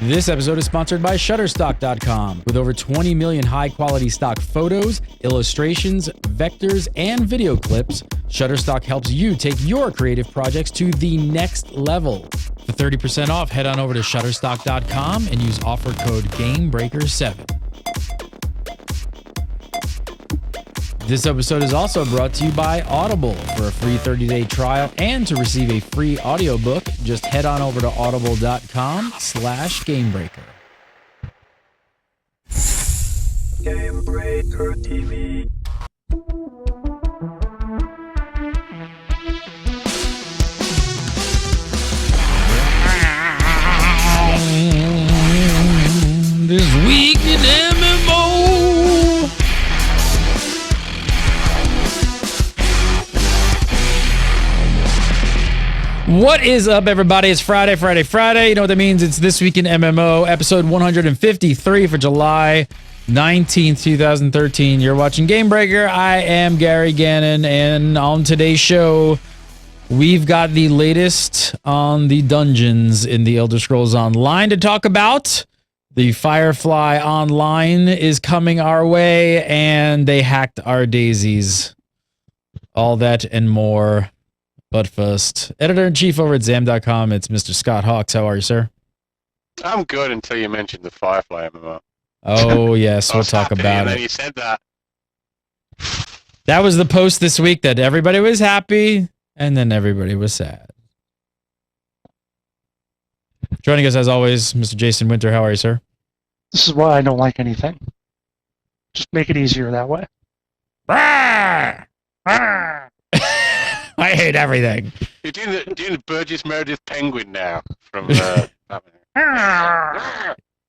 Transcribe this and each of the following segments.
This episode is sponsored by Shutterstock.com. With over 20 million high-quality stock photos, illustrations, vectors, and video clips, Shutterstock helps you take your creative projects to the next level. For 30% off, head on over to Shutterstock.com and use offer code GAMEBREAKER7. This episode is also brought to you by Audible. For a free 30-day trial and to receive a free audiobook, just head on over to audible.com/gamebreaker. Gamebreaker TV. This week in MMO. What is up, everybody? It's Friday. You know what that means? It's This Week in MMO, episode 153 for July 19th, 2013. You're watching Game Breaker. I am Gary Gannon, and on today's show, we've got the latest on the dungeons in the Elder Scrolls Online to talk about. The Firefly Online is coming our way, and they hacked our daisies. All that and more. But first, editor-in-chief over at Zam.com, it's Mr. Scott Hawks. How are you, sir? I'm good until you mentioned the Firefly MMO. Oh, yes, we'll talk about and it. then you said that. That was the post this week that everybody was happy, and then everybody was sad. Joining us, as always, Mr. Jason Winter. How are you, sir? This is why I don't like anything. Just make it easier that way. Rawr! Rawr! I hate everything. You're doing the Burgess Meredith Penguin now from Batman.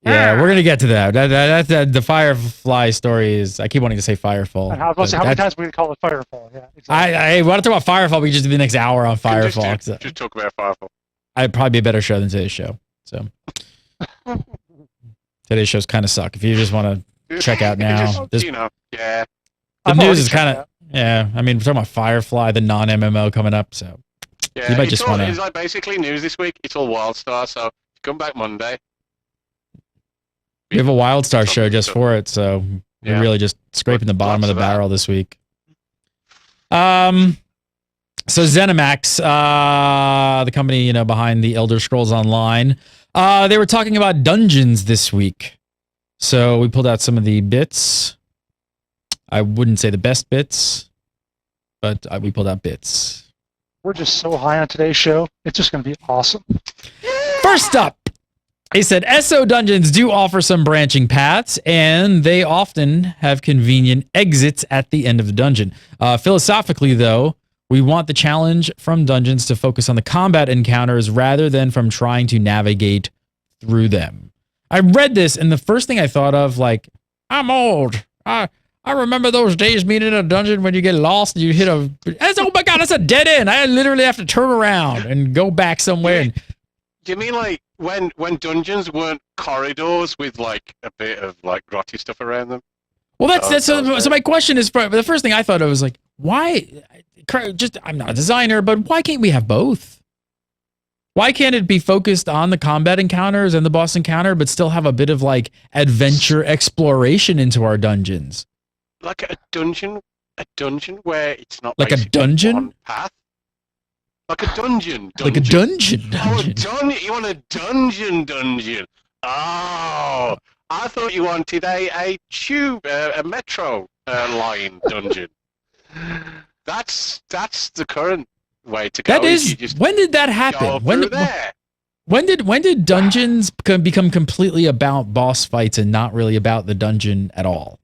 Yeah, we're gonna get to that. That the Firefly story is. I keep wanting to say Firefall. How many times we call it Firefall? Yeah, exactly. I want to talk about Firefall. We just do the next hour on Firefall. Just talk about Firefall. I'd probably be a better show than today's show. So today's shows kind of suck. If you just want to check out now, yeah. The news is kind of. Yeah, I mean, we're talking about Firefly, the non-MMO coming up, so yeah, you might just want to... It's like basically news this week. It's all WildStar, so come back Monday. We have a WildStar show just for it, so we're really just scraping the bottom of the barrel this week. So ZeniMax, the company behind the Elder Scrolls Online, they were talking about dungeons this week. So we pulled out some of the bits. I wouldn't say the best bits, but we pulled out bits. We're just so high on today's show. It's just going to be awesome. First up, he said, SO dungeons do offer some branching paths, and they often have convenient exits at the end of the dungeon. Philosophically, though, we want the challenge from dungeons to focus on the combat encounters rather than from trying to navigate through them. I read this, and the first thing I thought of, I'm old. I remember those days being in a dungeon when you get lost and you hit oh my god, that's a dead end. I literally have to turn around and go back somewhere. Do you mean like when dungeons weren't corridors with a bit of grotty stuff around them? Well, so my question is, the first thing I thought of was why? I'm not a designer, but why can't we have both? Why can't it be focused on the combat encounters and the boss encounter, but still have a bit of adventure exploration into our dungeons? Like a dungeon where it's not like a dungeon one path. Like a dungeon. Like a dungeon. Oh, you want a dungeon? Oh, I thought you wanted a tube, a metro line dungeon. That's the current way to go. That is. When did that happen? When did dungeons become completely about boss fights and not really about the dungeon at all?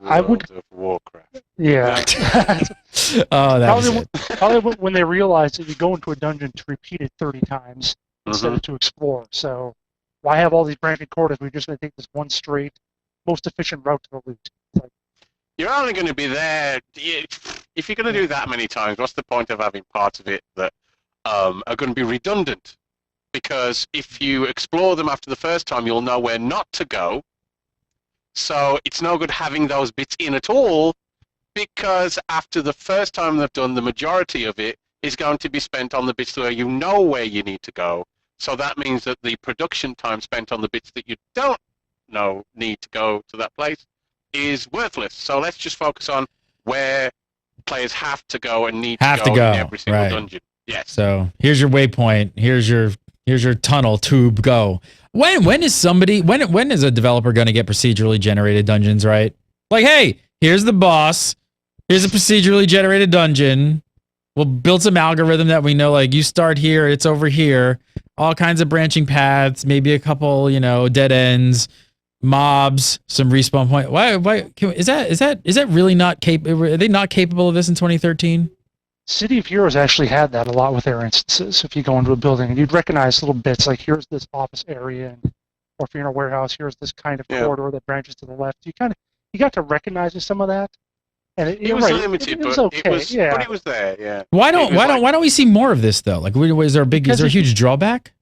World of Warcraft. Yeah. Probably when they realized that you go into a dungeon to repeat it 30 times instead of to explore. So why have all these branching corridors? We're just going to take this one straight, most efficient route to the loot. You're only going to be there if you're going to do that many times. What's the point of having parts of it that are going to be redundant? Because if you explore them after the first time, you'll know where not to go. So it's no good having those bits in at all, because after the first time they've done, the majority of it is going to be spent on the bits where you know where you need to go, So that means that the production time spent on the bits that you don't know need to go to that place is worthless. So let's just focus on where players have to go and need Have to to go in go, every single right. dungeon. Yes. So here's your waypoint. Here's your tunnel tube. Go. When is a developer going to get procedurally generated dungeons? Right. Like, hey, here's the boss. Here's a procedurally generated dungeon. We'll build some algorithm that we know. Like, you start here, it's over here. All kinds of branching paths. Maybe a couple, dead ends. Mobs, some respawn point. Why? Is that really not capable? Are they not capable of this in 2013? City of Heroes actually had that a lot with their instances. If you go into a building and you'd recognize little bits, like here's this office area, or if you're in a warehouse, here's this kind of corridor that branches to the left. You got to recognize some of that. And it was limited, it was but okay. but it was there. Yeah. Why don't we see more of this though? Like, is there a huge drawback?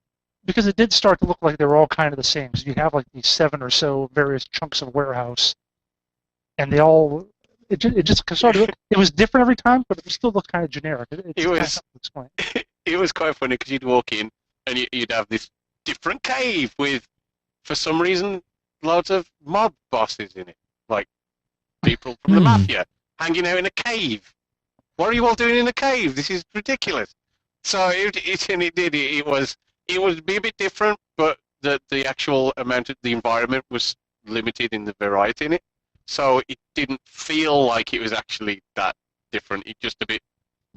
Because it did start to look like they were all kind of the same. Because you have like these 7 or so various chunks of warehouse, and they all it just sort of it was different every time, but it still looked kind of generic. It was quite funny because you'd walk in and you'd have this different cave with, for some reason, loads of mob bosses in it, like people from the mafia hanging out in a cave. What are you all doing in a cave? This is ridiculous. So it would be a bit different, but the actual amount of the environment was limited in the variety in it. So it didn't feel like it was actually that different. It just a bit,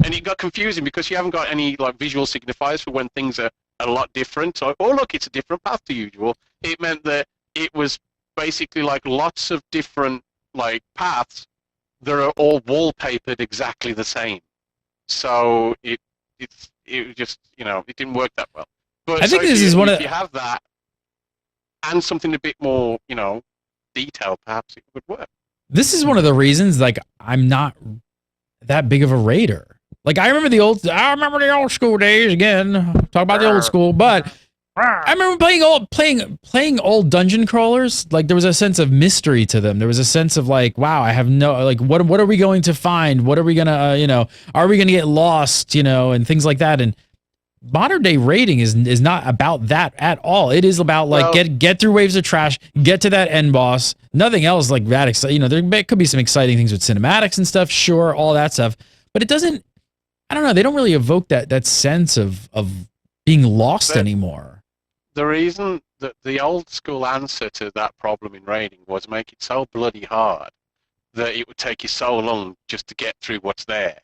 and it got confusing because you haven't got any like visual signifiers for when things are a lot different. So, oh look, it's a different path to usual. It meant that it was basically like lots of different like paths that are all wallpapered exactly the same. So it just it didn't work that well. But I think this is one of if you have that and something a bit more detailed, perhaps it would work. This is one of the reasons like I'm not that big of a raider. Like I remember the old school days again. Talk about the old school, but I remember playing old dungeon crawlers. Like there was a sense of mystery to them. There was a sense of like, wow, I have no like what are we going to find? What are we gonna are we gonna get lost? And things like that. And modern day raiding is not about that at all. It is about like get through waves of trash, get to that end boss. Nothing else like that exciting. There could be some exciting things with cinematics and stuff, sure, all that stuff. But it doesn't. I don't know. They don't really evoke that sense of being lost anymore. The reason that the old school answer to that problem in raiding was make it so bloody hard that it would take you so long just to get through what's there,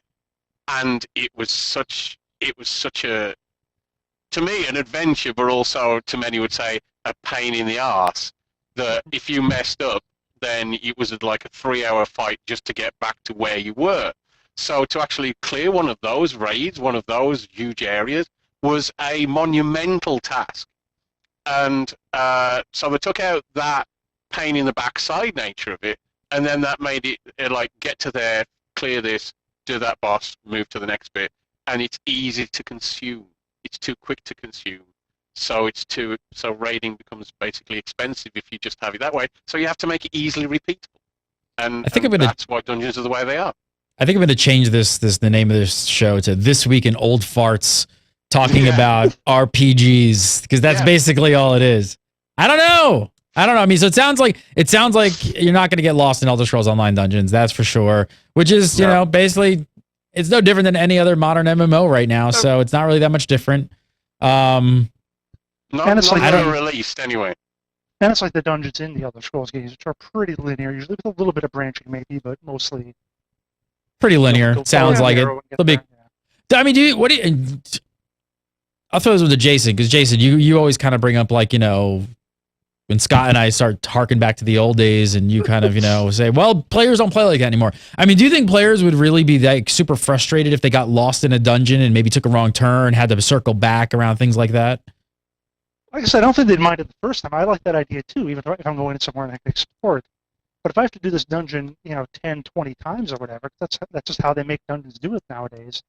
and it was such a, to me, an adventure, but also to many would say a pain in the arse, that if you messed up, then it was like a 3-hour fight just to get back to where you were. So to actually clear one of those raids, one of those huge areas, was a monumental task. And so they took out that pain in the backside nature of it, and then that made it like get to there, clear this, do that boss, move to the next bit, and it's easy to consume. It's too quick to consume, so raiding becomes basically expensive if you just have it that way. So you have to make it easily repeatable, and that's why dungeons are the way they are. I think I'm going to change the name of this show to This Week in Old Farts, talking about RPGs, because that's basically all it is. I don't know. I mean, so it sounds like you're not going to get lost in Elder Scrolls Online dungeons, that's for sure. Which is basically. It's no different than any other modern MMO right now, so it's not really that much different. And it's like released anyway. And it's like the dungeons in the Elder Scrolls games, which are pretty linear, usually with a little bit of branching maybe, but mostly pretty linear. Sounds like it. I mean, I'll throw this one to Jason, because Jason, you always kind of bring up like when Scott and I start harking back to the old days, and you kind of, say, well, players don't play like that anymore. I mean, do you think players would really be like super frustrated if they got lost in a dungeon and maybe took a wrong turn, had to circle back around things like that? Like I said, I don't think they'd mind it the first time. I like that idea too, even if I'm going in somewhere and I can explore it. But if I have to do this dungeon, 10, 20 times or whatever, that's just how they make dungeons do it nowadays.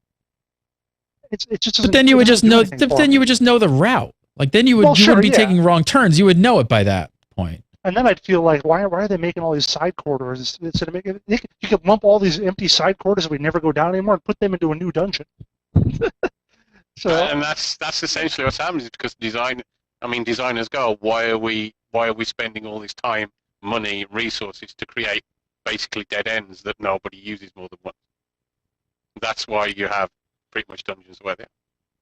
It just. But then you would just know. Then you would just know the route. Like then you wouldn't be taking wrong turns. You would know it by that point. And then I'd feel like, why are they making all these side corridors instead of making? You could lump all these empty side corridors that we never go down anymore and put them into a new dungeon. So and that's essentially what's happened. Is because designers go, why are we spending all this time, money, resources to create basically dead ends that nobody uses more than once? That's why you have pretty much dungeons where they are.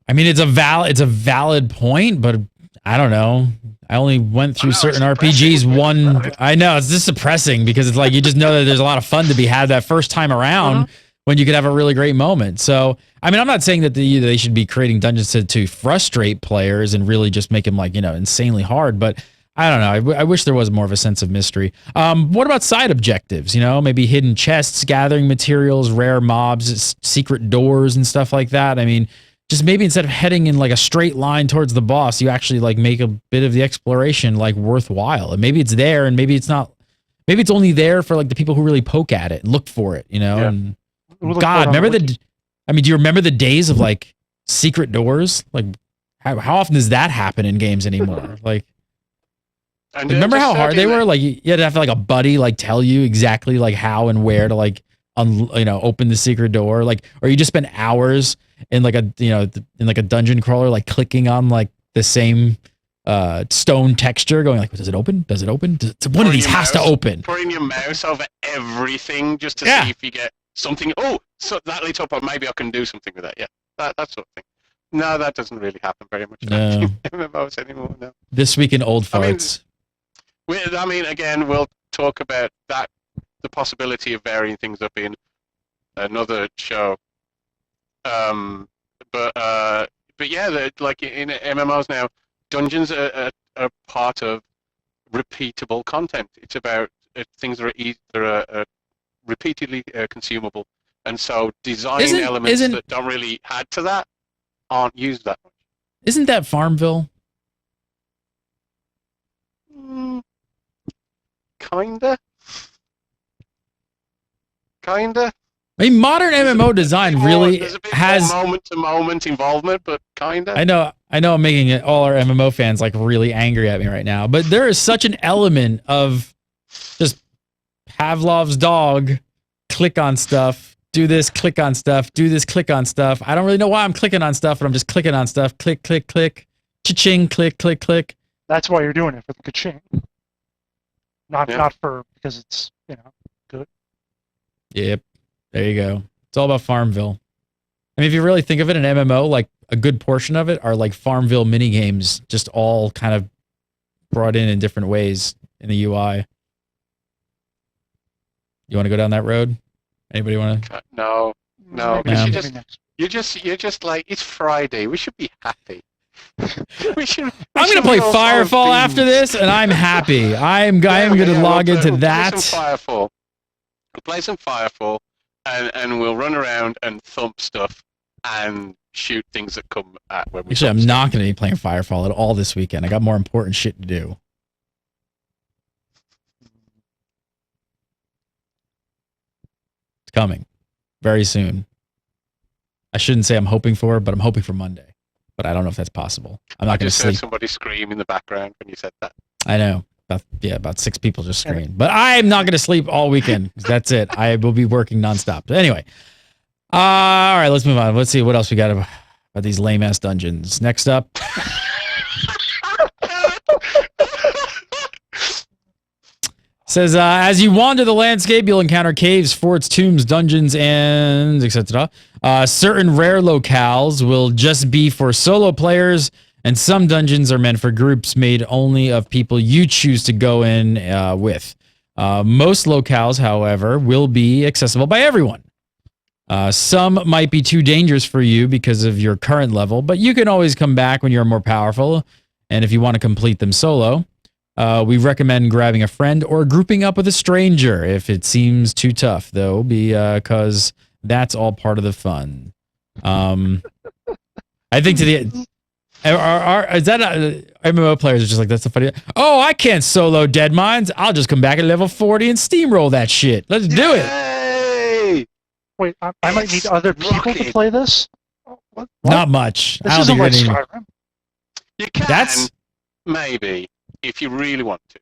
I mean, it's a valid point, but I don't know. I only went through certain RPGs one. I know it's just suppressing because it's like you just know that there's a lot of fun to be had that first time around when you could have a really great moment. So, I mean, I'm not saying that they should be creating dungeons to frustrate players and really just make them like, insanely hard, but I don't know. I wish there was more of a sense of mystery. What about side objectives? Maybe hidden chests, gathering materials, rare mobs, secret doors, and stuff like that. I mean, just maybe instead of heading in like a straight line towards the boss, you actually like make a bit of the exploration like worthwhile. And maybe it's there, and maybe it's not. Maybe it's only there for like the people who really poke at it and look for it. Yeah. And God, remember do you remember the days of like secret doors? Like, how often does that happen in games anymore? Like. And remember how hard they were? Like you had to have like a buddy like tell you exactly like how and where to like open the secret door, like, or you just spend hours in like a in like a dungeon crawler like clicking on like the same stone texture, going like, does it open? Does it open? One of these has to open. Pouring your mouse over everything just to see if you get something. Oh, so that lit up, or maybe I can do something with that. Yeah, that sort of thing. No, that doesn't really happen very much in MMOs anymore. No. This week in old farts. Again, we'll talk about that, the possibility of varying things up in another show. But yeah, like in MMOs now, dungeons are part of repeatable content. It's about things that are repeatedly consumable, and so design elements that don't really add to that aren't used that much. Isn't that Farmville? Kinda. I mean, modern MMO design really has moment-to-moment involvement, but kinda. I know I'm making all our MMO fans like really angry at me right now, but there is such an element of just Pavlov's dog, click on stuff, do this, click on stuff, do this, click on stuff. I don't really know why I'm clicking on stuff, but I'm just clicking on stuff, click, click, click, cha-ching, click, click, click. That's why you're doing it, for the ka-ching. Not for because it's good. Yep, there you go. It's all about Farmville. I mean, if you really think of it, an MMO, like a good portion of it are like Farmville mini games, just all kind of brought in different ways in the UI. You want to go down that road? Anybody want to? No. You're just like, it's Friday. We should be happy. I'm going to play Firefall after this, and I'm happy. I'm going to log into that. We'll play some Firefall, and we'll run around and thump stuff and shoot things that come at when we. Actually, I'm not going to be playing Firefall at all this weekend. I got more important shit to do. It's coming very soon. I shouldn't say I'm hoping for, but I'm hoping for Monday. But I don't know if that's possible. I'm not going to sleep. I just heard somebody scream in the background when you said that. I know. About 6 people just screamed. But I'm not going to sleep all weekend. That's it. I will be working nonstop. But anyway. All right, let's move on. Let's see what else we got about these lame-ass dungeons. Next up. Says, as you wander the landscape, you'll encounter caves, forts, tombs, dungeons, and etc. Certain rare locales will just be for solo players, and some dungeons are meant for groups made only of people you choose to go in with. Most locales, however, will be accessible by everyone. Some might be too dangerous for you because of your current level, but you can always come back when you're more powerful, and if you want to complete them solo. We recommend grabbing a friend or grouping up with a stranger if it seems too tough, though, because that's all part of the fun. I think MMO players are just like, that's the funny. Oh, I can't solo Dead Mines. I'll just come back at level 40 and steamroll that shit. Let's do it. Wait, I might need other people to play this? What? Not much. This isn't like Skyrim. You can, maybe. If you really want to.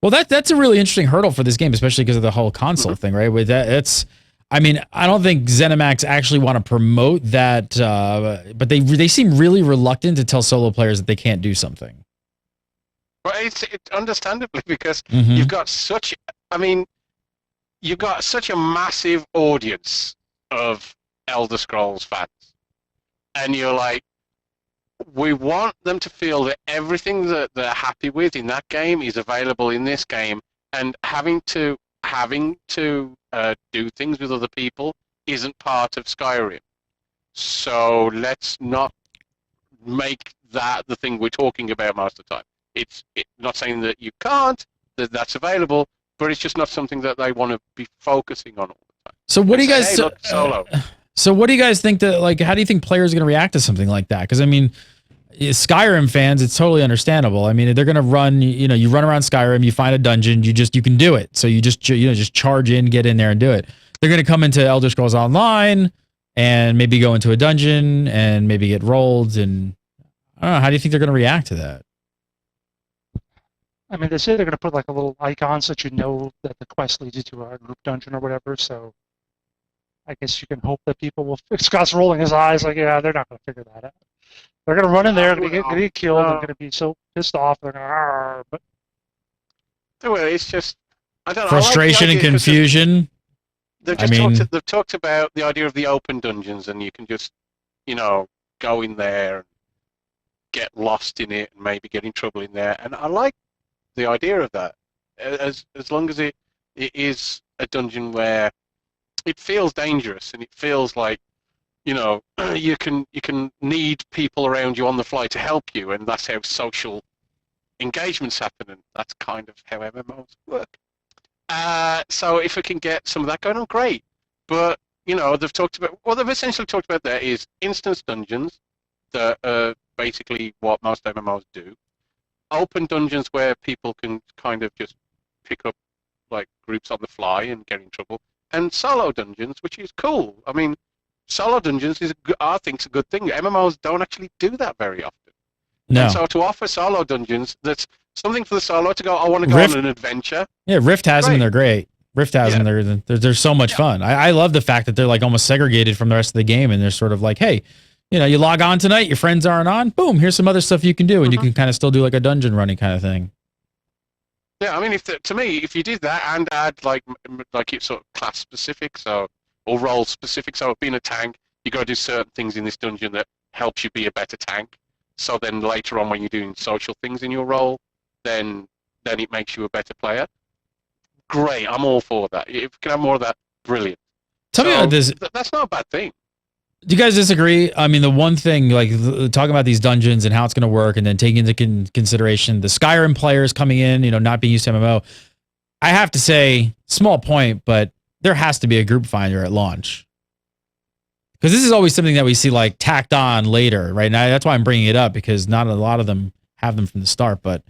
Well, that's a really interesting hurdle for this game, especially because of the whole console thing, right? With that, I mean, I don't think ZeniMax actually want to promote that, but they seem really reluctant to tell solo players that they can't do something. Well, it's understandably because Mm-hmm. you've got such. I mean, you've got such a massive audience of Elder Scrolls fans, and you're like, we want them to feel that everything that they're happy with in that game is available in this game, and having to do things with other people isn't part of Skyrim. So let's not make that the thing we're talking about most of the time. It's not saying that you can't, that's available, but it's just not something that they want to be focusing on all the time. So what do you guys? Hey, look, solo. So what do you guys think that, like, how do you think players are going to react to something like that? Because I mean, Skyrim fans, it's totally understandable. I mean, they're going to run, you run around Skyrim, you find a dungeon, you can do it. So you just charge in, get in there and do it. They're going to come into Elder Scrolls Online and maybe go into a dungeon and maybe get rolled. And I don't know, how do you think they're going to react to that? I mean, they say they're going to put like a little icon so that you know that the quest leads you to a group dungeon or whatever. So I guess you can hope that people will. Scott's rolling his eyes like, yeah, they're not going to figure that out. They're going to run in there, going to get killed, and going to be so pissed off. They're going to, but well, it's just, I don't know. Frustration and confusion. They've talked about the idea of the open dungeons, and you can just, go in there and get lost in it and maybe get in trouble in there. And I like the idea of that, as long as it is a dungeon where it feels dangerous and it feels like, you can need people around you on the fly to help you, and that's how social engagements happen, and that's kind of how MMOs work. So if we can get some of that going on, great. But they've essentially talked about there is instance dungeons that are basically what most MMOs do. Open dungeons where people can kind of just pick up like groups on the fly and get in trouble, and solo dungeons, which is cool. I mean, solo dungeons I think is a good thing. MMOs don't actually do that very often. No. And so to offer solo dungeons, that's something for the solo to go, I want to go on an adventure. Yeah, Rift has them and they're great. Rift has them, they're so much fun. I love the fact that they're like almost segregated from the rest of the game, and they're sort of like, hey, you log on tonight, your friends aren't on, boom, here's some other stuff you can do, and you can kind of still do like a dungeon running kind of thing. Yeah, I mean, if you did that and add like it's sort of class specific, or role specific, so being a tank, you got to do certain things in this dungeon that helps you be a better tank. So then later on, when you're doing social things in your role, then it makes you a better player. Great, I'm all for that. If you can have more of that, brilliant. Tell me about this. That's not a bad thing. Do you guys disagree? I mean, the one thing, like talking about these dungeons and how it's going to work, and then taking into consideration the Skyrim players coming in, not being used to MMO. I have to say, small point, but there has to be a group finder at launch. Because this is always something that we see like tacked on later, right? Now that's why I'm bringing it up, because not a lot of them have them from the start. But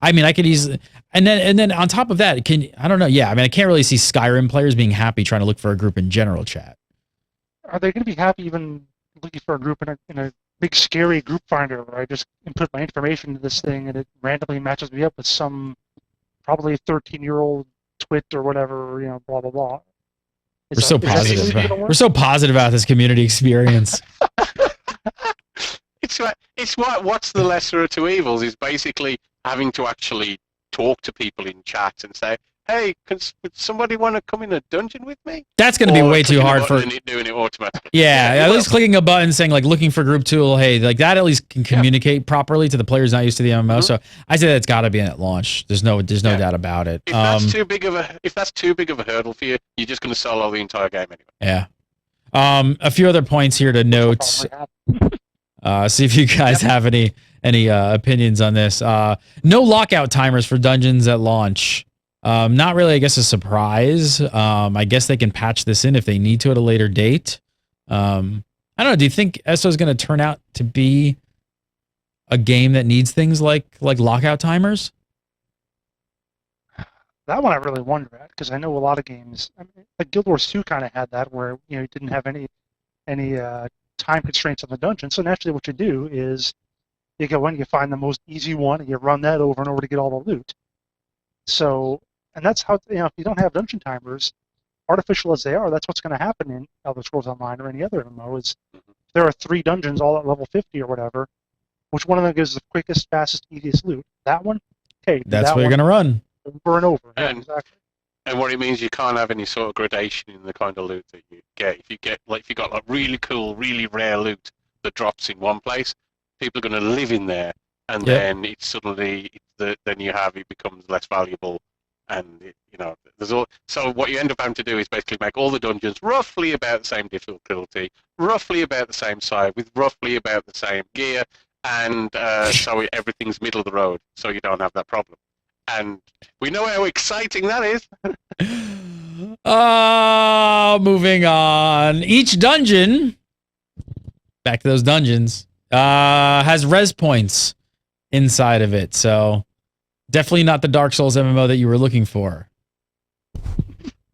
I mean, I could easily, and then on top of that, I don't know. Yeah, I mean, I can't really see Skyrim players being happy trying to look for a group in general chat. Are they going to be happy even looking for a group in a big scary group finder where I just input my information into this thing and it randomly matches me up with some probably 13-year-old twit or whatever, blah blah blah. We're so positive. We're so positive about this community experience. It's what's the lesser of two evils is basically having to actually talk to people in chat and say, hey, would somebody want to come in a dungeon with me? That's going to be way too hard for doing it automatically. Yeah, at least clicking a button saying like looking for group tool. Hey, like that at least can communicate properly to the players not used to the MMO. Mm-hmm. So I say that's got to be in at launch. There's no doubt about it. If that's too big of a hurdle for you, you're just going to solo the entire game anyway. Yeah. A few other points here to note. See if you guys have any opinions on this. No lockout timers for dungeons at launch. Not really, I guess, a surprise. I guess they can patch this in if they need to at a later date. I don't know. Do you think ESO is going to turn out to be a game that needs things like lockout timers? That one I really wonder at, because I know a lot of games, like Guild Wars 2 kind of had that, where you didn't have any time constraints on the dungeon. So naturally, what you do is you go in, you find the most easy one, and you run that over and over to get all the loot. So, and that's how, if you don't have dungeon timers, artificial as they are, that's what's going to happen in Elder Scrolls Online or any other MMO. Is there are 3 dungeons all at level 50 or whatever. Which one of them gives the quickest, fastest, easiest loot? That one? Okay, that's what you're going to run. Over and over. And, yeah, exactly. And what it means, you can't have any sort of gradation in the kind of loot that you get. If you got like really cool, really rare loot that drops in one place, people are going to live in there, and then it's suddenly then it becomes less valuable, and there's all. So what you end up having to do is basically make all the dungeons roughly about the same difficulty, roughly about the same size, with roughly about the same gear, and so everything's middle of the road, so you don't have that problem. And we know how exciting that is. Moving on. Each dungeon, back to those dungeons, has res points inside of it. So definitely not the Dark Souls MMO that you were looking for.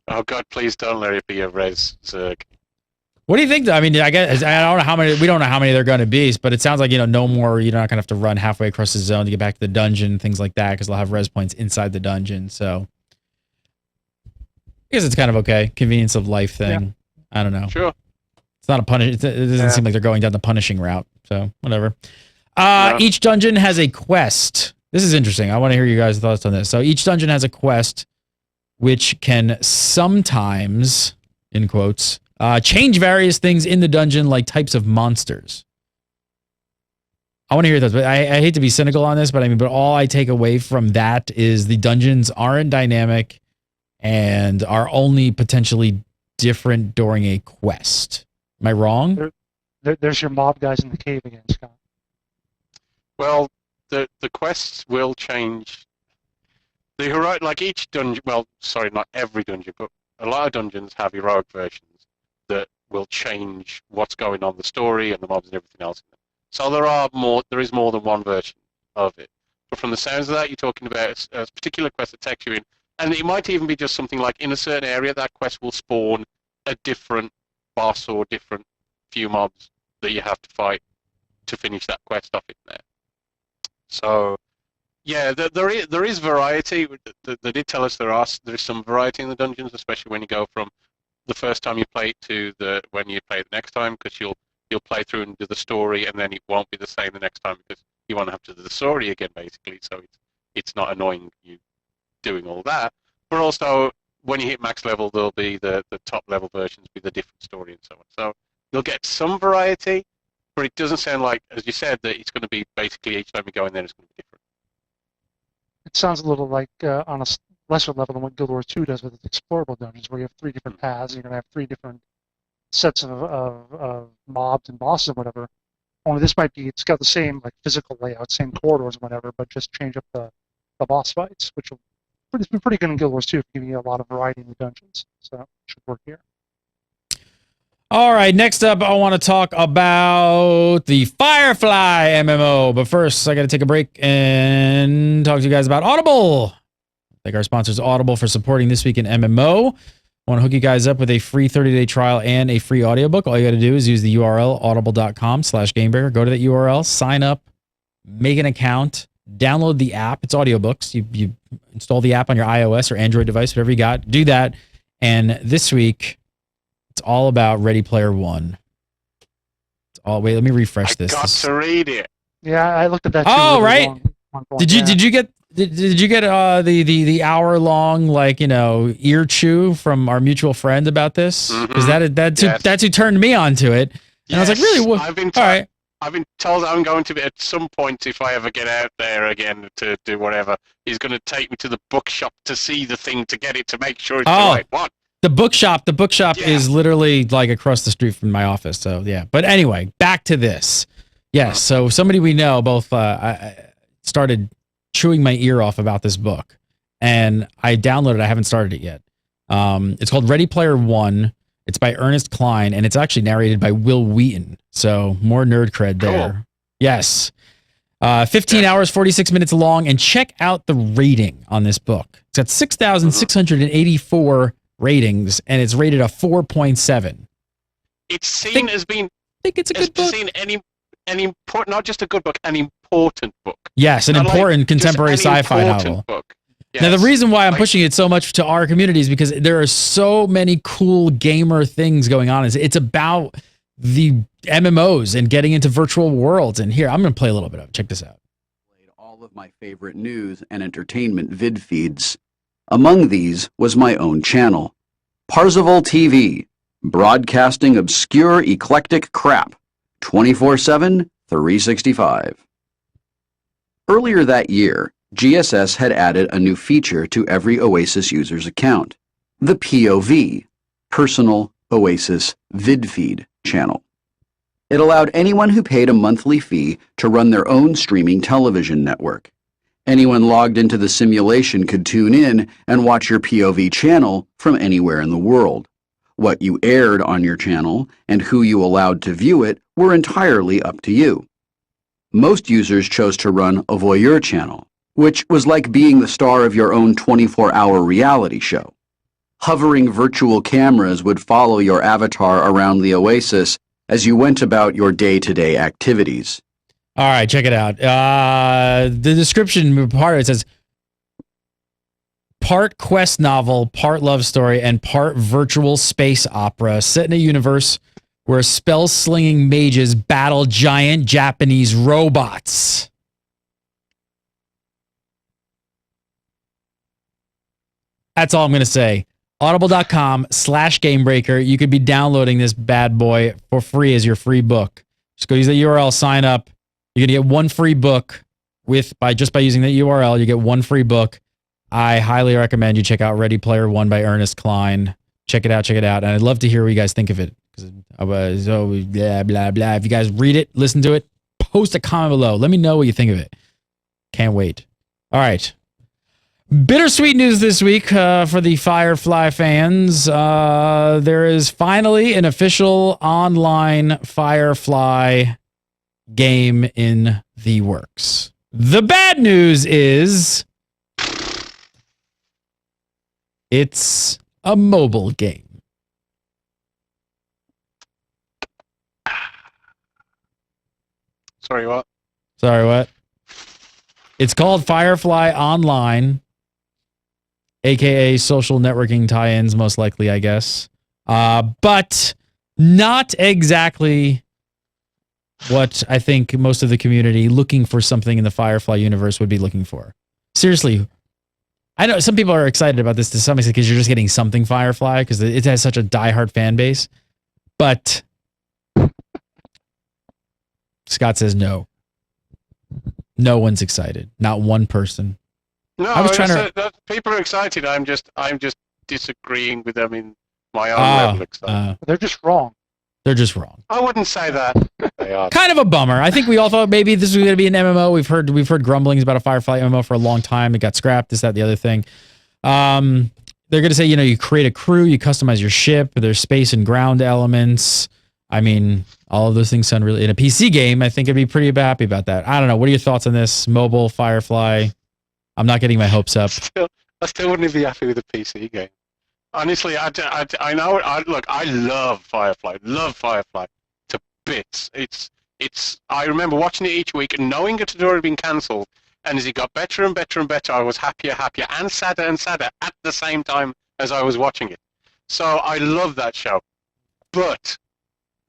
Oh God, please don't let it be a res Zerg. What do you think? I mean, I guess I don't know how many. We don't know how many they're going to be, but it sounds like no more. You're not going to have to run halfway across the zone to get back to the dungeon, things like that, because they'll have res points inside the dungeon. So, I guess it's kind of okay, convenience of life thing. Yeah. I don't know. Sure. It's not a punish. It doesn't seem like they're going down the punishing route. So whatever. No. Each dungeon has a quest. This is interesting. I want to hear you guys' thoughts on this. So each dungeon has a quest, which can sometimes, in quotes, change various things in the dungeon, like types of monsters. I want to hear those, but I hate to be cynical on this, but all I take away from that is the dungeons aren't dynamic and are only potentially different during a quest. Am I wrong? There's your mob guys in the cave again, Scott. Well, the quests will change. The heroic, like each dungeon. Well, sorry, not every dungeon, but a lot of dungeons have heroic versions that will change what's going on, the story and the mobs and everything else in them. So there is more than one version of it. But from the sounds of that, you're talking about a particular quest that takes you in, and it might even be just something like in a certain area, that quest will spawn a different boss or different few mobs that you have to fight to finish that quest off in there. So, yeah, there is variety. They did tell us there is some variety in the dungeons, especially when you go from the first time you play it to when you play it the next time, because you'll play through and do the story, and then it won't be the same the next time because you won't have to do the story again, basically. So it's not annoying you doing all that. But also, when you hit max level, there'll be the top level versions with a different story and so on. So you'll get some variety, but it doesn't sound like, as you said, that it's going to be basically each time you go in there, it's going to be different. It sounds a little like on a lesser level than what Guild Wars 2 does with its explorable dungeons, where you have 3 different paths, and you're going to have 3 different sets of mobs and bosses and whatever. Only this might be, it's got the same like physical layout, same corridors and whatever, but just change up the boss fights, which will it's been pretty good in Guild Wars 2, giving you a lot of variety in the dungeons. So it should work here. All right, next up, I want to talk about the Firefly MMO. But first, I got to take a break and talk to you guys about Audible. Thank our sponsors, Audible, for supporting This Week in MMO. I want to hook you guys up with a free 30-day trial and a free audiobook. All you got to do is use the URL audible.com/gamebreaker. Go to that URL, sign up, make an account, download the app. It's audiobooks. You install the app on your iOS or Android device, whatever you got. Do that. And this week, it's all about Ready Player One. Wait, let me refresh this. I got to read it. Yeah, I looked at that too. Oh, right. Did you get the hour long ear chew from our mutual friend about this? Because that's who turned me on to it. And I was like, really? What? I've been told I'm going to be at some point, if I ever get out there again to do whatever, he's going to take me to the bookshop to see the thing to get it to make sure it's the right one. The bookshop is literally like across the street from my office. So yeah. But anyway, back to this. Yes. So somebody we know both started chewing my ear off about this book, and I downloaded it. I haven't started it yet. It's called Ready Player One. It's by Ernest Cline, and it's actually narrated by Will Wheaton. So more nerd cred there. Cool. Yes. 15 hours, 46 minutes long, and check out the rating on this book. It's got 6,684 ratings, and it's rated a 4.7. It's seen as being. I think it's a good book. Seen an important, not just a good book, an important book. Yes, an important contemporary sci-fi novel. Book. Now, the Yes. reason why I'm pushing it so much to our community is because there are so many cool gamer things going on. It's about the MMOs and getting into virtual worlds. And here, I'm going to play a little bit of it. Check this out. All of my favorite news and entertainment vid feeds. Among these was my own channel, Parzival TV, broadcasting obscure eclectic crap, 24/7, 365. Earlier that year, GSS had added a new feature to every Oasis user's account, the POV, Personal Oasis Vid Feed channel. It allowed anyone who paid a monthly fee to run their own streaming television network. Anyone logged into the simulation could tune in and watch your POV channel from anywhere in the world. What you aired on your channel and who you allowed to view it were entirely up to you. Most users chose to run a voyeur channel, which was like being the star of your own 24-hour reality show. Hovering virtual cameras would follow your avatar around the Oasis as you went about your day-to-day activities. All right, check it out. The description part of it says, part quest novel, part love story, and part virtual space opera set in a universe where spell-slinging mages battle giant Japanese robots. That's all I'm going to say. Audible.com/gamebreaker. You could be downloading this bad boy for free as your free book. Just go use the URL, sign up. You're going to get one free book just by using the URL. You get one free book. I highly recommend you check out Ready Player One by Ernest Cline. Check it out. And I'd love to hear what you guys think of it. So blah, blah, blah. If you guys read it, listen to it, post a comment below. Let me know what you think of it. Can't wait. All right. Bittersweet news this week for the Firefly fans. There is finally an official online Firefly game in the works. The bad news is it's a mobile game. Sorry, what? It's called Firefly Online, aka social networking tie-ins, most likely, I guess. But not exactly what I think most of the community looking for something in the Firefly universe would be looking for. Seriously, I know some people are excited about this to some extent because you're just getting something Firefly because it has such a diehard fan base. But Scott says no. No one's excited. Not one person. No, I was trying people are excited. I'm just disagreeing with them in my own level of excitement. They're just wrong. They're just wrong. I wouldn't say that. They are. Kind of a bummer. I think we all thought maybe this was going to be an MMO. We've heard grumblings about a Firefly MMO for a long time. It got scrapped. This, that, the other thing. They're going to say, you create a crew, you customize your ship. There's space and ground elements. I mean, all of those things sound really in a PC game. I think I'd be pretty happy about that. I don't know. What are your thoughts on this mobile Firefly? I'm not getting my hopes up. I still wouldn't be happy with a PC game. Honestly, I know. I love Firefly. Love Firefly to bits. I remember watching it each week and knowing it had already been cancelled. And as it got better and better and better, I was happier and sadder at the same time as I was watching it. So I love that show. But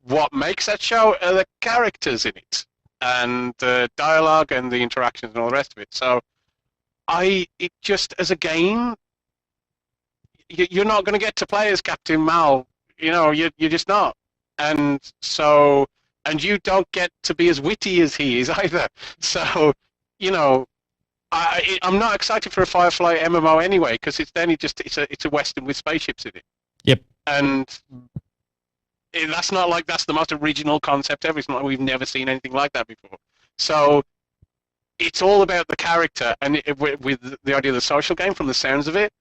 what makes that show are the characters in it and the dialogue and the interactions and all the rest of it. So it just as a game, you're not going to get to play as Captain Mal. You're just not. And you don't get to be as witty as he is either. So, I'm not excited for a Firefly MMO anyway, because it's a Western with spaceships in it. Yep. And that's the most original concept ever. It's not like we've never seen anything like that before. So it's all about the character, and with the idea of the social game, from the sounds of it,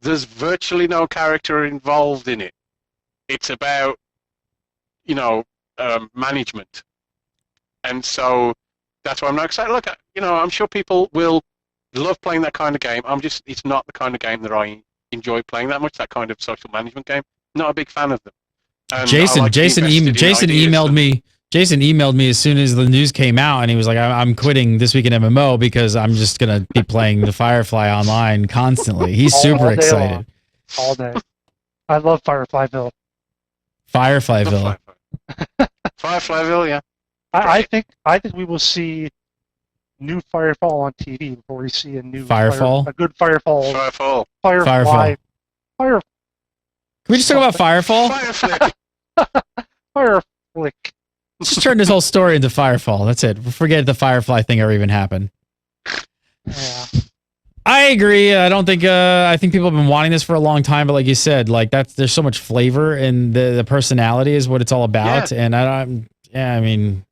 there's virtually no character involved in it. It's about, management. And so that's why I'm not excited. Look, I'm sure people will love playing that kind of game. It's not the kind of game that I enjoy playing that much, that kind of social management game. Not a big fan of them. And Jason emailed me Jason emailed me as soon as the news came out, and he was like, I'm quitting This Week in MMO because I'm just going to be playing the Firefly Online constantly. He's super excited. Long. All day. I love Fireflyville. Fireflyville. Fireflyville, yeah. I think we will see new Firefall on TV before we see a new Firefall. A good Firefall. Firefall. Firefly. Can we just talk about Firefall? Fireflick. Just turn this whole story into Firefall. That's it. Forget the Firefly thing ever even happened. Yeah. I agree. I don't think. I think people have been wanting this for a long time, but like you said, like there's so much flavor and the personality is what it's all about. Yeah. And I mean,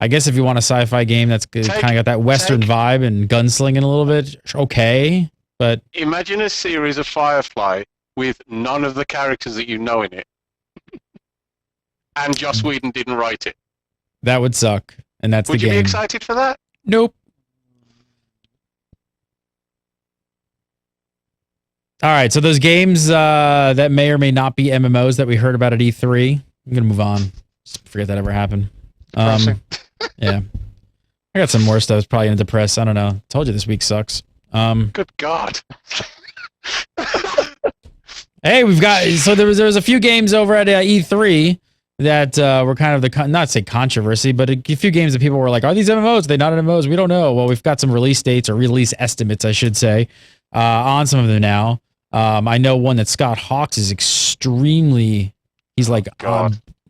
I guess if you want a sci-fi game that's kind of got that Western vibe and gunslinging a little bit, okay. But imagine a series of Firefly with none of the characters that you know in it, and Joss Whedon didn't write it. That would suck, and that's the game. Would you be excited for that? Nope. All right, so those games that may or may not be MMOs that we heard about at E3, I'm gonna move on. Just forget that ever happened. Yeah, I got some more stuff. It's probably gonna depress. I don't know. Told you this week sucks. Good God. Hey, we've got there was a few games over at E3 that were kind of the not say controversy, but a few games that people were like, "Are these MMOs? Are they not MMOs? We don't know." Well, we've got some release dates or release estimates, I should say, on some of them now. I know one that Scott Hawks is extremely. He's like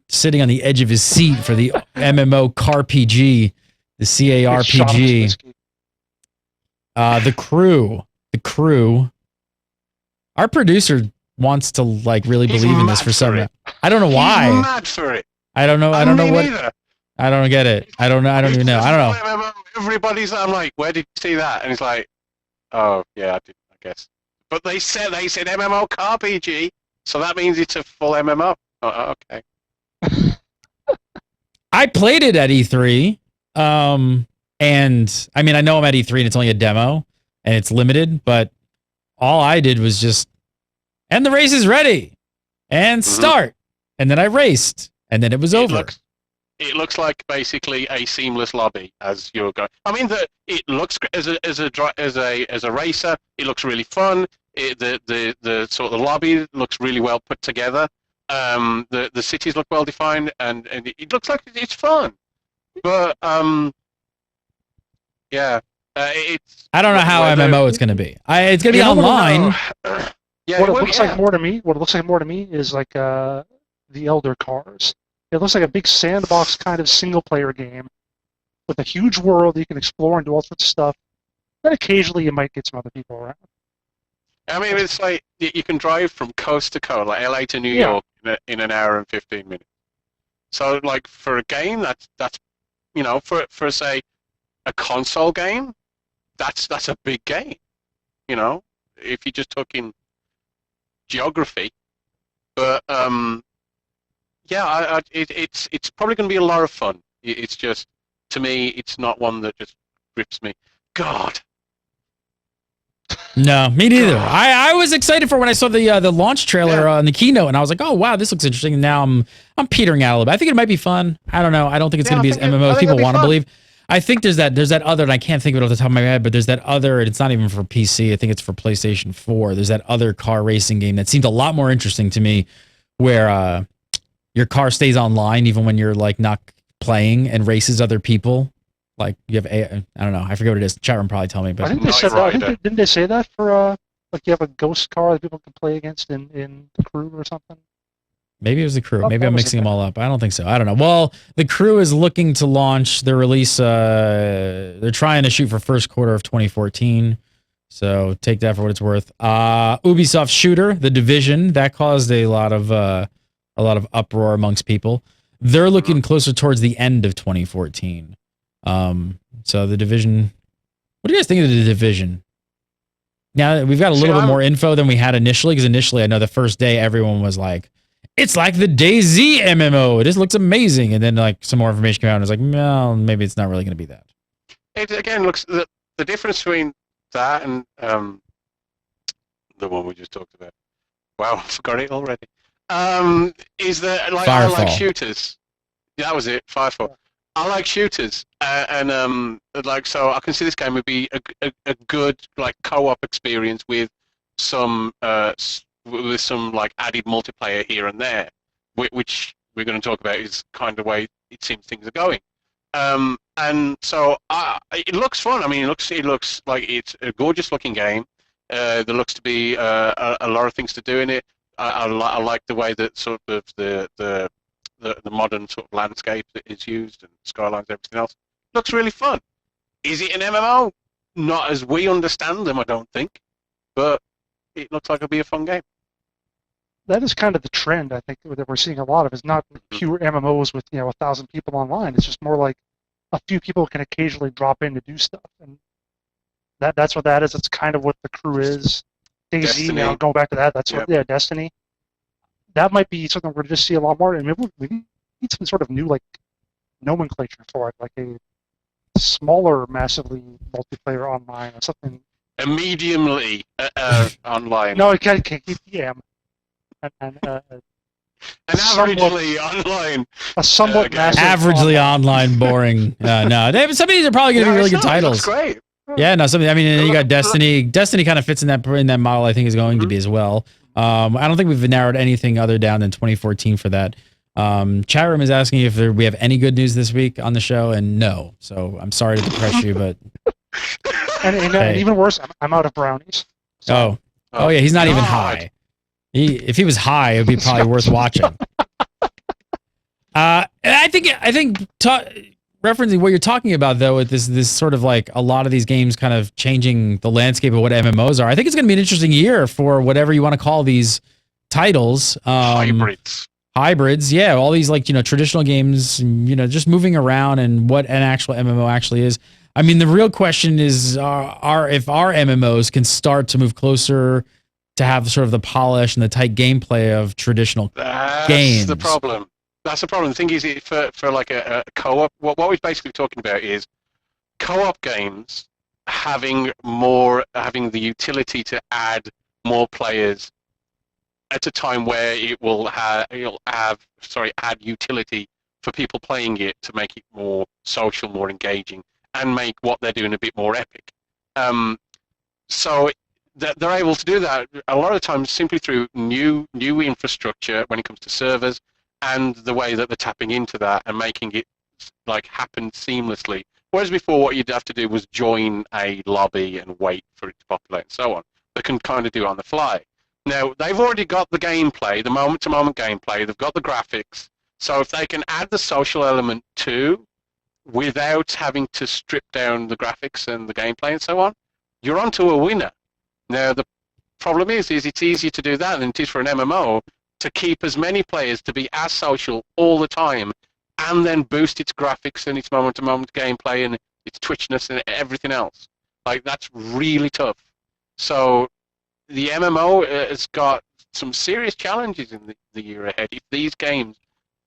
sitting on the edge of his seat for the MMORPG, the CARPG. The crew. Our producer wants to like really believe in this for some reason. I don't know why. He's mad for it. I don't know. I don't know what. Neither. I don't get it. I don't know. I don't even know. I don't know. Everybody's. I'm like, where did you see that? And he's like, oh yeah, I did. I guess. But they said MMORPG, so that means it's a full MMO. Oh, okay. I played it at E3, and I mean I know I'm at E3 and it's only a demo and it's limited, but all I did was just, and the race is ready, and start, and then I raced, and then it was over. It looks like basically a seamless lobby as you're going. I mean, it looks as a racer, it looks really fun. The sort of lobby looks really well put together. The cities look well defined, and it looks like it's fun. But yeah, it's. I don't know how MMO it's going to be. It's going to be online. Yeah, what it looks like more to me is like the Elder Cars. It looks like a big sandbox kind of single-player game with a huge world you can explore and do all sorts of stuff. Then occasionally you might get some other people around. I mean, it's like you can drive from coast to coast, like LA to New York, in an hour and 15 minutes. So, like for a game, that's for say a console game, that's a big game. You know, if you just took in geography, but yeah, it's probably going to be a lot of fun. It's just, to me, it's not one that just grips me. God. No, me neither. I was excited for when I saw the launch trailer and the keynote, and I was like, oh wow, this looks interesting. And now I'm petering out a little bit. I think it might be fun. I don't know. I don't think it's going to be as MMO as people want to believe. I think there's that other, and I can't think of it off the top of my head, but there's that other, and it's not even for PC. I think it's for PlayStation 4. There's that other car racing game that seemed a lot more interesting to me, where your car stays online even when you're like not playing and races other people. Like you have I don't know. I forget what it is. Chat room probably tell me. But I think they said that. Didn't they say that for like you have a ghost car that people can play against in the crew or something? Maybe it was the crew. Maybe I'm mixing them all up. I don't think so. I don't know. Well, the crew is looking to launch their release. They're trying to shoot for first quarter of 2014. So take that for what it's worth. Ubisoft shooter, The Division, that caused a lot of uproar amongst people. They're looking closer towards the end of 2014. So The Division. What do you guys think of The Division? Now we've got a little bit more info than we had initially, because initially I know the first day everyone was like, it's like the DayZ MMO. It just looks amazing. And then like some more information came out and it was like, well, maybe it's not really going to be that. It again looks the difference between that and the one we just talked about. Wow, I forgot it already. Is that like I like shooters. That was it, Firefall. I like shooters, and like so I can see this game would be a good like co-op experience with some with some like added multiplayer here and there, which we're going to talk about is kind of the way it seems things are going. And so it looks fun. I mean, it looks like it's a gorgeous looking game. There looks to be a lot of things to do in it. I like the way that sort of the modern sort of landscape that is used and skylines and everything else. Looks really fun. Is it an MMO? Not as we understand them, I don't think. But it looks like it'll be a fun game. That is kind of the trend, I think, that we're seeing a lot of. Is not pure MMOs with 1,000 people online. It's just more like a few people can occasionally drop in to do stuff, and that's what that is. It's kind of what the crew is. DayZ, going back to that, that's what Destiny. That might be something we're going to just see a lot more. And maybe we need some sort of new like nomenclature for it, like a smaller, massively multiplayer online or something. A mediumly online. No, it can't keep PM. And an averagely online. A somewhat massive. Averagely online, boring. No, some of these are probably going to be really good titles. That's great. Yeah, no, something. I mean, and you got Destiny. Destiny kind of fits in that model. I think is going to be as well. I don't think we've narrowed anything other down than 2014 for that. Chat room is asking if we have any good news this week on the show, and no. So I'm sorry to depress you, but and even worse, I'm out of brownies. So. Oh yeah, he's not even high. If he was high, it'd be probably worth watching. I think referencing what you're talking about though, with this sort of like a lot of these games kind of changing the landscape of what MMOs are. I think it's going to be an interesting year for whatever you want to call these titles. Hybrids, yeah, all these like traditional games, just moving around and what an actual MMO actually is. I mean, the real question is, if our MMOs can start to move closer to have sort of the polish and the tight gameplay of traditional games. That's the problem. The thing is, for like a co-op, what we're basically talking about is co-op games having the utility to add more players at a time where it'll add utility for people playing it to make it more social, more engaging, and make what they're doing a bit more epic. So they're able to do that a lot of times simply through new infrastructure when it comes to servers and the way that they're tapping into that and making it like happen seamlessly. Whereas before, what you'd have to do was join a lobby and wait for it to populate and so on. They can kind of do it on the fly. Now, they've already got the gameplay, the moment-to-moment gameplay. They've got the graphics. So if they can add the social element too, without having to strip down the graphics and the gameplay and so on, you're onto a winner. Now, the problem is it's easier to do that than it is for an MMO to keep as many players to be as social all the time and then boost its graphics and its moment-to-moment gameplay and its twitchiness and everything else. Like, that's really tough. So the MMO has got some serious challenges in the year ahead if these games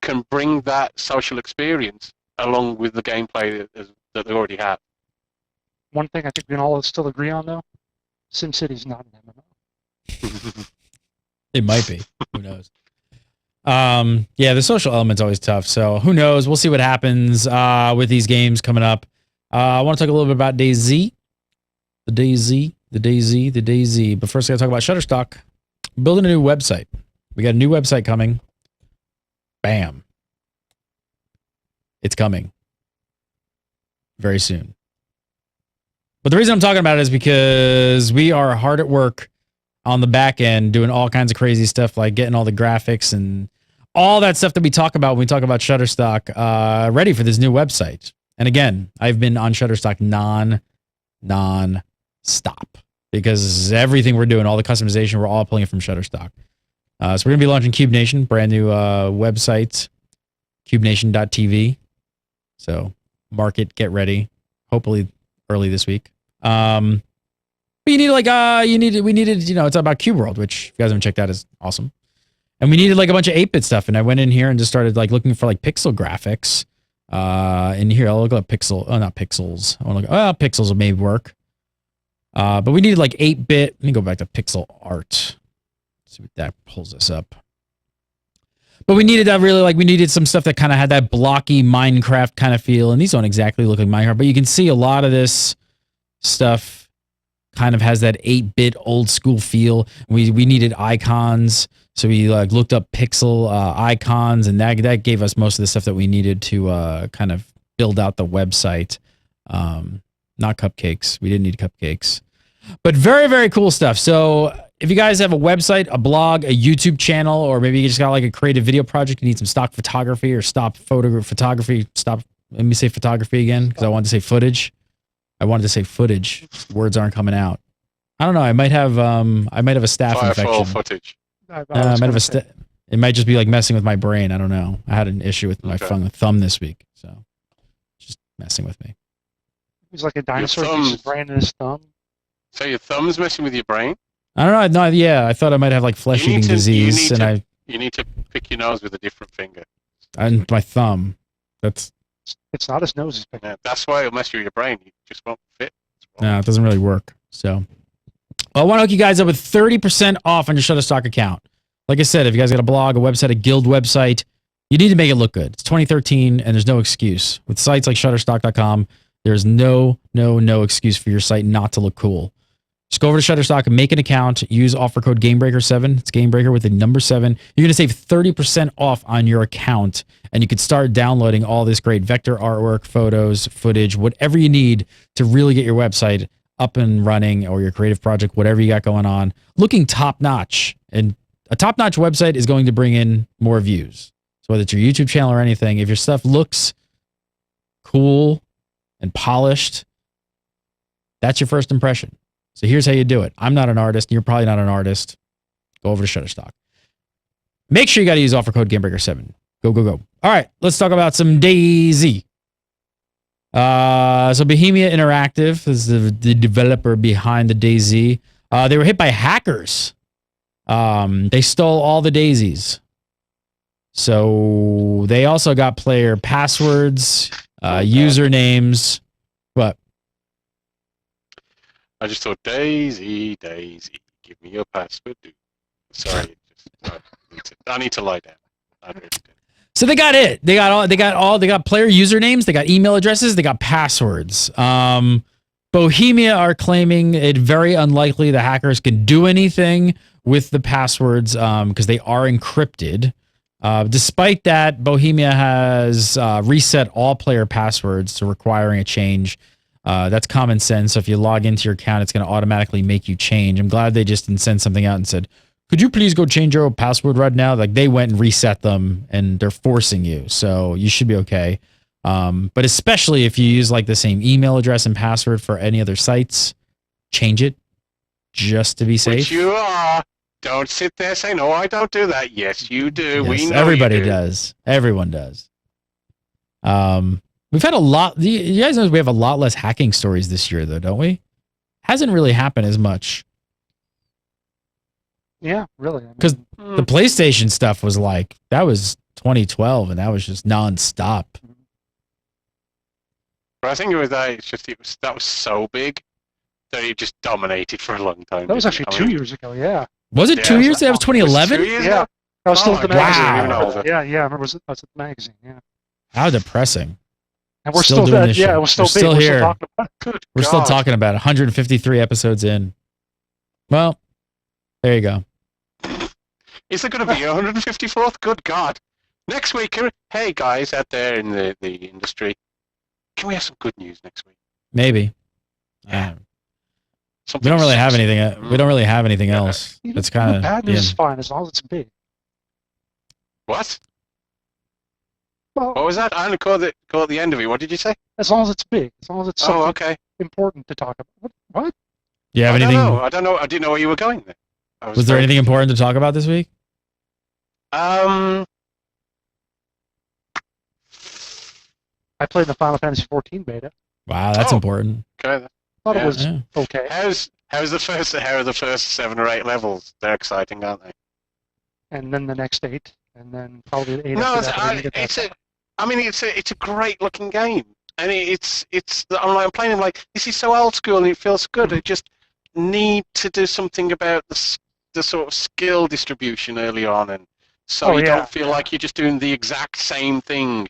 can bring that social experience along with the gameplay that they already have. One thing I think we can all still agree on, though, SimCity's not an MMO. It might be. Who knows? Yeah, the social element's always tough. So who knows? We'll see what happens with these games coming up. I want to talk a little bit about DayZ. The DayZ. But first, I got to talk about Shutterstock. Building a new website. We got a new website coming. Bam. It's coming. Very soon. But the reason I'm talking about it is because we are hard at work on the back end doing all kinds of crazy stuff, like getting all the graphics and all that stuff that we talk about when we talk about Shutterstock ready for this new website. And again, I've been on Shutterstock non-stop because everything we're doing, all the customization, we're all pulling it from Shutterstock. So we're going to be launching Cube Nation, brand new website, cubination.tv. So market, get ready. Hopefully early this week. But you need we needed, it's about Cube World, which if you guys haven't checked out is awesome. And we needed like a bunch of 8-bit stuff. And I went in here and just started like looking for like pixel graphics. In here, I'll look up not pixels. I want to look, pixels may work. But we needed like 8-bit. Let me go back to pixel art. See what that pulls us up. But we needed that really, like, we needed some stuff that kind of had that blocky Minecraft kind of feel. And these don't exactly look like Minecraft, but you can see a lot of this stuff kind of has that 8-bit old school feel. We needed icons. So we like looked up pixel icons, and that gave us most of the stuff that we needed to kind of build out the website. Not cupcakes. We didn't need cupcakes. But very, very cool stuff. So if you guys have a website, a blog, a YouTube channel, or maybe you just got like a creative video project, you need some stock photography or photography. Let me say photography again, because I wanted to say footage. I wanted to say footage. Words aren't coming out. I don't know. I might have a staph Firefall infection. footage. It might just be like messing with my brain. I don't know. I had an issue with my thumb this week, so just messing with me. He's like a dinosaur. His brain in his thumb. So your thumb's messing with your brain? I don't know. No, yeah, I thought I might have like flesh-eating disease, you need to pick your nose with a different finger. And my thumb. It's not his nose. Yeah, that's why it'll mess with your brain. You just won't fit. No, it doesn't really work. So, I want to hook you guys up with 30% off on your Shutterstock account. Like I said, if you guys got a blog, a website, a guild website, you need to make it look good. It's 2013, and there's no excuse. With sites like Shutterstock.com, there's no excuse for your site not to look cool. Just go over to Shutterstock and make an account. Use offer code GameBreaker7. It's GameBreaker with the number 7. You're going to save 30% off on your account, and you can start downloading all this great vector artwork, photos, footage, whatever you need to really get your website up and running, or your creative project, whatever you got going on, looking top-notch. And a top-notch website is going to bring in more views. So whether it's your YouTube channel or anything, if your stuff looks cool and polished, that's your first impression. So here's how you do it. I'm not an artist. You're probably not an artist. Go over to Shutterstock. Make sure you got to use offer code GameBreaker7. Go. All right, let's talk about some DayZ. So Bohemia Interactive is the developer behind the DayZ. They were hit by hackers. They stole all the daisies. So they also got player passwords, usernames. What? I just thought, Daisy, give me your password. Sorry, I need to lie down. I really do. So they got it. They got player usernames, they got email addresses, they got passwords. Bohemia are claiming it very unlikely the hackers can do anything with the passwords because they are encrypted. Despite that, Bohemia has reset all player passwords, so requiring a change. That's common sense. So if you log into your account, it's going to automatically make you change. I'm glad they just didn't send something out and said, could you please go change your password right now? Like, they went and reset them, and they're forcing you. So you should be okay. But especially if you use like the same email address and password for any other sites, change it just to be safe. Which you are. Don't sit there saying, no, I don't do that. Yes, you do. Yes, we know everybody you do. does. Everyone does. We've had a lot. You guys know we have a lot less hacking stories this year, though, don't we? Hasn't really happened as much. Yeah, really. Because the PlayStation stuff was like, that was 2012, and that was just nonstop. But I think it was that. It's just that was so big that it just dominated for a long time. That was actually 2 years ago. Yeah. Was it 2 years? That was 2011. Yeah. I was still at the magazine. Wow. Yeah. I remember I was at the magazine. Yeah. How depressing. And we're still doing this. Yeah, it was still we're big. Still We're here. still talking about it. Good We're still talking about it. 153 episodes in. Well, there you go. Is there going to be a 154th? Good God. Next week, hey guys out there in the industry, can we have some good news next week? Maybe. Yeah. We don't really have anything. We don't really have anything else. It's kind of bad news is fine as long as it's big. What? Well, what was that? I only caught the end of it. What did you say? As long as it's big. As long as it's something important to talk about. What? You have anything? I don't know. I didn't know where you were going there. Was there anything important to talk about this week? I played the Final Fantasy XIV beta. Wow, that's important. Okay. Thought it was okay. How are the first 7 or 8 levels? They're exciting, aren't they? And then the next 8, and then probably the 8 No, after that. it's a great looking game, and I'm playing it like, this is so old school and it feels good. I just need to do something about the sort of skill distribution early on, and So you don't feel like you're just doing the exact same thing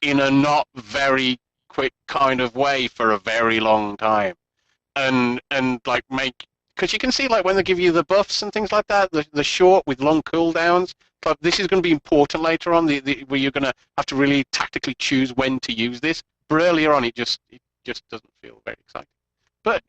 in a not very quick kind of way for a very long time. And like because you can see like when they give you the buffs and things like that, the short with long cooldowns, but this is going to be important later on, where you're going to have to really tactically choose when to use this. But earlier on, it just doesn't feel very exciting. But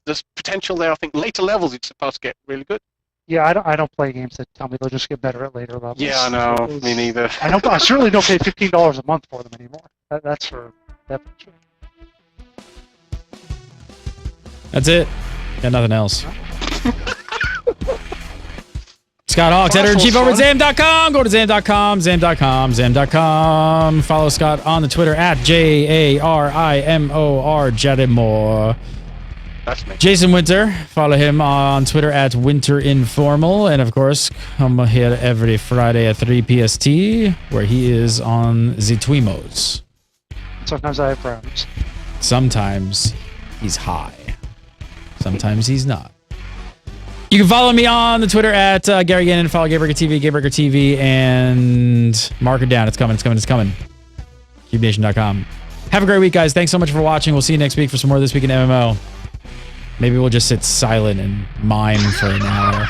there's potential there. I think later levels it's supposed to get really good. Yeah, I don't play games that tell me they'll just get better at later levels. Yeah, I know. Me neither. I certainly don't pay $15 a month for them anymore. That's for definitely true. That's it. Got nothing else. Scott Hawks, editor-in-chief over at Zam.com. Go to Zam.com, Zam.com. Follow Scott on the Twitter at JARIMOR, Jadimore. That's me. Jason Winter, follow him on Twitter at WinterInformal. And of course, come here every Friday at 3 PST, where he is on the TWIMMOs. Sometimes I have problems. Sometimes he's high. Sometimes he's not. You can follow me on the Twitter at Gary Gannon. Follow Gaybreaker TV, Gaybreaker TV, and mark it down. It's coming. CubeNation.com. Have a great week, guys. Thanks so much for watching. We'll see you next week for some more This Week in MMO. Maybe we'll just sit silent and mime for an hour.